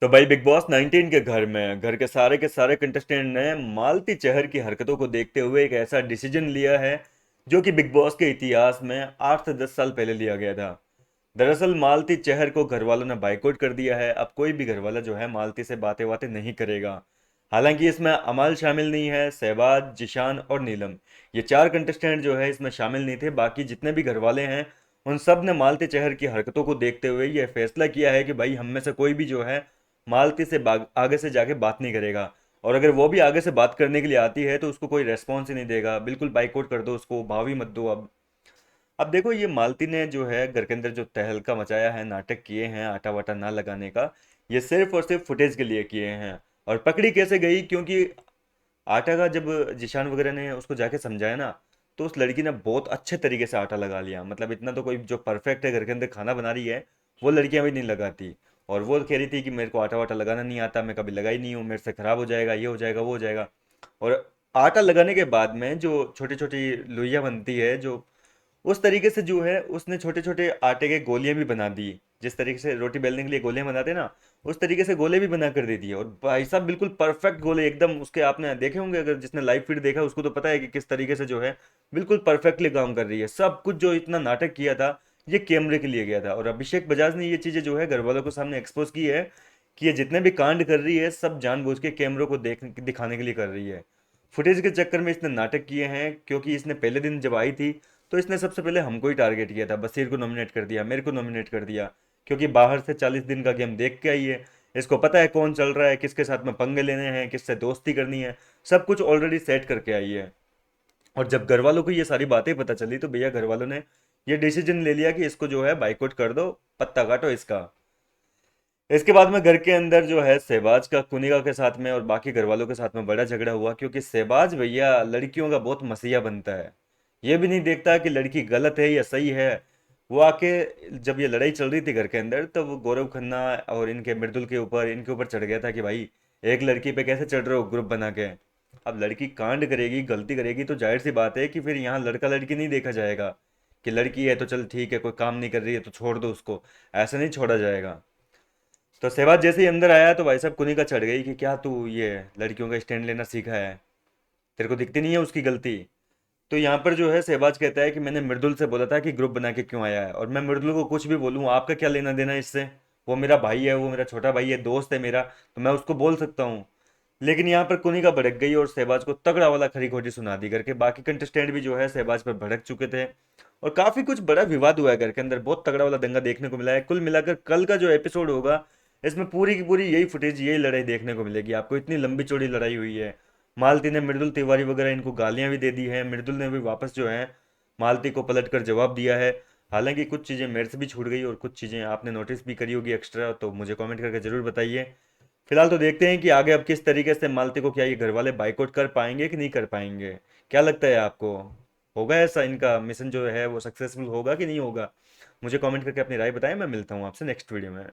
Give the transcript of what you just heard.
तो भाई big boss 19 के घर में घर के सारे कंटेस्टेंट ने मालती चहर की हरकतों को देखते हुए एक ऐसा डिसीजन लिया है जो कि बिग बॉस के इतिहास में 8 से 10 साल पहले लिया गया था। दरअसल मालती चहर को घर वालों ने बाइकआउट कर दिया है। अब कोई भी घर वाला जो है मालती से बातें बातें नहीं करेगा। हालांकि इसमें अमाल शामिल नहीं है, सहबाज, जिशान और नीलम, ये चार कंटेस्टेंट जो है इसमें शामिल नहीं थे। बाकी जितने भी घर वाले हैं उन सब ने मालती चहर की हरकतों को देखते हुए यह फैसला किया है कि भाई हम में से कोई भी जो है मालती से आगे से जाके बात नहीं करेगा। और अगर वो भी आगे से बात करने के लिए आती है तो उसको कोई रेस्पॉन्स ही नहीं देगा, बिल्कुल बाइकआउट कर दो उसको, भाव ही मत दो। अब देखो, ये मालती ने जो है घर के अंदर जो तहलका मचाया है, नाटक किए हैं आटा वाटा ना लगाने का, ये सिर्फ और सिर्फ फुटेज के लिए किए हैं। और पकड़ी कैसे गई, क्योंकि आटा का जब जिशान वगैरह ने उसको जाके समझाया ना, तो उस लड़की ने बहुत अच्छे तरीके से आटा लगा लिया। मतलब इतना तो कोई जो परफेक्ट है घर के अंदर खाना बना रही है वो लड़कियां भी नहीं लगाती। और वो कह रही थी कि मेरे को आटा वाटा लगाना नहीं आता, मैं कभी लगा ही नहीं हूँ, मेरे से खराब हो जाएगा, ये हो जाएगा, वो हो जाएगा। और आटा लगाने के बाद में जो छोटी छोटी लोइयां बनती है, जो उस तरीके से जो है उसने छोटे छोटे आटे के गोलियां भी बना दी। जिस तरीके से रोटी बेलने के लिए गोलियां बनाते हैं ना, उस तरीके से गोले भी बना कर दे दिए। और भाई साहब बिल्कुल परफेक्ट गोले एकदम उसके, आपने देखे होंगे, अगर जिसने लाइव फीड देखा उसको तो पता है कि किस तरीके से जो है बिल्कुल परफेक्टली काम कर रही है। सब कुछ जो इतना नाटक किया था ये कैमरे के लिए गया था। और अभिषेक बजाज ने ये चीजें जो है घर वालों के सामने एक्सपोज की है कि ये जितने भी कांड कर रही है सब जानबूझ के कैमरों को देख दिखाने के लिए कर रही है। फुटेज के चक्कर में इसने नाटक किए हैं, क्योंकि इसने पहले दिन जब आई थी तो इसने सबसे पहले हमको ही टारगेट किया था, बशीर को नॉमिनेट कर दिया, मेरे को नॉमिनेट कर दिया। क्योंकि बाहर से 40 दिन का गेम देख के आई है, इसको पता है कौन चल रहा है, किसके साथ में पंगे लेने हैं, किससे दोस्ती करनी है, सब कुछ ऑलरेडी सेट करके आई है। और जब घर वालों को ये सारी बातें पता चली तो भैया घर वालों ने ये डिसीजन ले लिया कि इसको जो है बाइकआउट कर दो, पत्ता काटो इसका। इसके बाद में घर के अंदर जो है सहबाज का कुनिका के साथ में और बाकी घर वालों के साथ में बड़ा झगड़ा हुआ, क्योंकि सहबाज भैया लड़कियों का बहुत मसीहा बनता है। ये भी नहीं देखता कि लड़की गलत है या सही है। वो आके, जब ये लड़ाई चल रही थी घर के अंदर, तब वो गौरव खन्ना और इनके मृदुल के ऊपर, इनके ऊपर चढ़ गया था कि भाई एक लड़की पे कैसे चढ़ रहे हो ग्रुप बना के। अब लड़की कांड करेगी, गलती करेगी, तो जाहिर सी बात है कि फिर यहाँ लड़का लड़की नहीं देखा जाएगा कि लड़की है तो चल ठीक है, कोई काम नहीं कर रही है तो छोड़ दो उसको। ऐसा नहीं छोड़ा जाएगा। तो सहवाग जैसे ही अंदर आया तो भाई साहब कुनी का चढ़ गई कि क्या तू ये लड़कियों का स्टैंड लेना सीखा है, तेरे को दिखती नहीं है उसकी गलती। तो यहाँ पर जो है सहबाज कहता है कि मैंने मृदुल से बोला था कि ग्रुप बना के क्यों आया है, और मैं मृदुल को कुछ भी बोलूँ आपका क्या लेना देना है इससे। वो मेरा भाई है, वो मेरा छोटा भाई है, दोस्त है मेरा, तो मैं उसको बोल सकता हूँ। लेकिन यहाँ पर कुनिका भड़क गई और सहबाज को तगड़ा वाला खरी खोटी सुना दी करके। बाकी कंटेस्टेंट भी जो है सहबाज पर भड़क चुके थे और काफी कुछ बड़ा विवाद हुआ है घर के अंदर, बहुत तगड़ा वाला दंगा देखने को मिला है। कुल मिलाकर कल का जो एपिसोड होगा इसमें पूरी की पूरी यही फुटेज, यही लड़ाई देखने को मिलेगी आपको। इतनी लंबी चौड़ी लड़ाई हुई है। मालती ने मृदुल तिवारी वगैरह इनको गालियां भी दे दी है, मृदुल ने भी वापस जो है मालती को पलट कर जवाब दिया है। हालांकि कुछ चीज़ें मेरे से भी छूट गई और कुछ चीज़ें आपने नोटिस भी करी होगी एक्स्ट्रा, तो मुझे कमेंट करके ज़रूर बताइए। फिलहाल तो देखते हैं कि आगे अब किस तरीके से मालती को, क्या ये घर वाले बाइकआउट कर पाएंगे कि नहीं कर पाएंगे। क्या लगता है आपको, होगा ऐसा, इनका मिशन जो है वो सक्सेसफुल होगा कि नहीं होगा? मुझे कमेंट करके अपनी राय बताएं। मैं मिलता हूँ आपसे नेक्स्ट वीडियो में।